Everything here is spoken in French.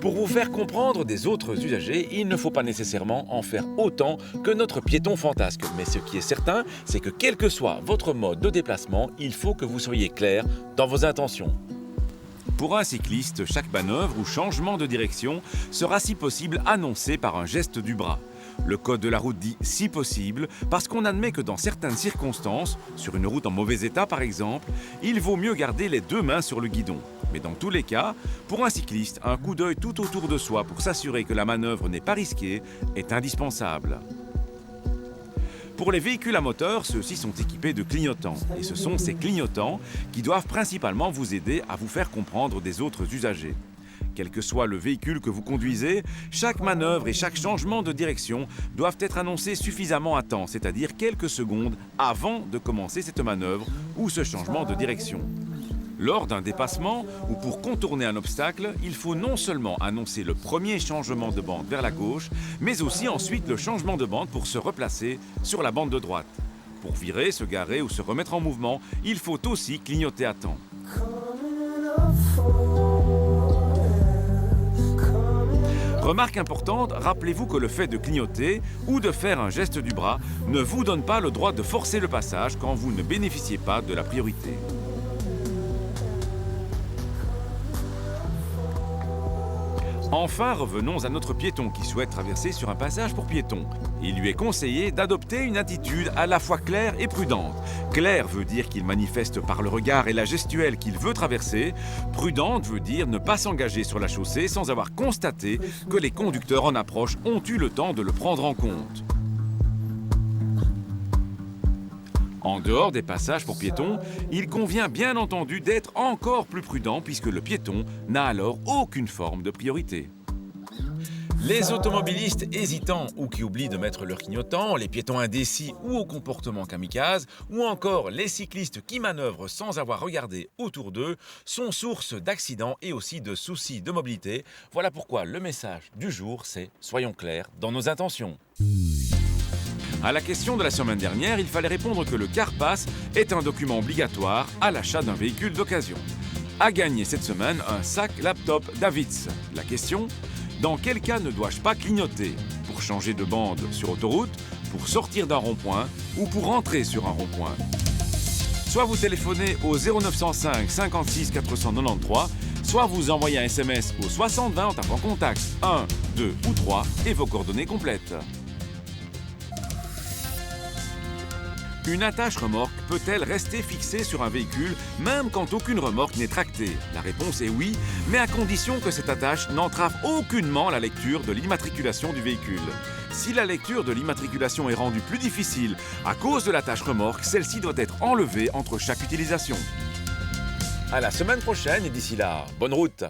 Pour vous faire comprendre des autres usagers, il ne faut pas nécessairement en faire autant que notre piéton fantasque. Mais ce qui est certain, c'est que quel que soit votre mode de déplacement, il faut que vous soyez clair dans vos intentions. Pour un cycliste, chaque manœuvre ou changement de direction sera si possible annoncé par un geste du bras. Le code de la route dit « si possible » parce qu'on admet que dans certaines circonstances, sur une route en mauvais état par exemple, il vaut mieux garder les deux mains sur le guidon. Mais dans tous les cas, pour un cycliste, un coup d'œil tout autour de soi pour s'assurer que la manœuvre n'est pas risquée est indispensable. Pour les véhicules à moteur, ceux-ci sont équipés de clignotants. Et ce sont ces clignotants qui doivent principalement vous aider à vous faire comprendre des autres usagers. Quel que soit le véhicule que vous conduisez, chaque manœuvre et chaque changement de direction doivent être annoncés suffisamment à temps, c'est-à-dire quelques secondes avant de commencer cette manœuvre ou ce changement de direction. Lors d'un dépassement ou pour contourner un obstacle, il faut non seulement annoncer le premier changement de bande vers la gauche, mais aussi ensuite le changement de bande pour se replacer sur la bande de droite. Pour virer, se garer ou se remettre en mouvement, il faut aussi clignoter à temps. Remarque importante, rappelez-vous que le fait de clignoter ou de faire un geste du bras ne vous donne pas le droit de forcer le passage quand vous ne bénéficiez pas de la priorité. Enfin, revenons à notre piéton qui souhaite traverser sur un passage pour piétons. Il lui est conseillé d'adopter une attitude à la fois claire et prudente. Claire veut dire qu'il manifeste par le regard et la gestuelle qu'il veut traverser. Prudente veut dire ne pas s'engager sur la chaussée sans avoir constaté que les conducteurs en approche ont eu le temps de le prendre en compte. En dehors des passages pour piétons, il convient bien entendu d'être encore plus prudent puisque le piéton n'a alors aucune forme de priorité. Les automobilistes hésitants ou qui oublient de mettre leur clignotant, les piétons indécis ou au comportement kamikaze, ou encore les cyclistes qui manœuvrent sans avoir regardé autour d'eux, sont source d'accidents et aussi de soucis de mobilité. Voilà pourquoi le message du jour, c'est « Soyons clairs dans nos intentions ». À la question de la semaine dernière, il fallait répondre que le CarPass est un document obligatoire à l'achat d'un véhicule d'occasion. À gagner cette semaine, un sac laptop Davids. La question : dans quel cas ne dois-je pas clignoter ? Pour changer de bande sur autoroute, pour sortir d'un rond-point ou pour entrer sur un rond-point ? Soit vous téléphonez au 0905 56 493, soit vous envoyez un SMS au 6020 en tapant contact 1, 2 ou 3 et vos coordonnées complètes. Une attache remorque peut-elle rester fixée sur un véhicule même quand aucune remorque n'est tractée ? La réponse est oui, mais à condition que cette attache n'entrave aucunement la lecture de l'immatriculation du véhicule. Si la lecture de l'immatriculation est rendue plus difficile à cause de l'attache remorque, celle-ci doit être enlevée entre chaque utilisation. À la semaine prochaine et d'ici là, bonne route !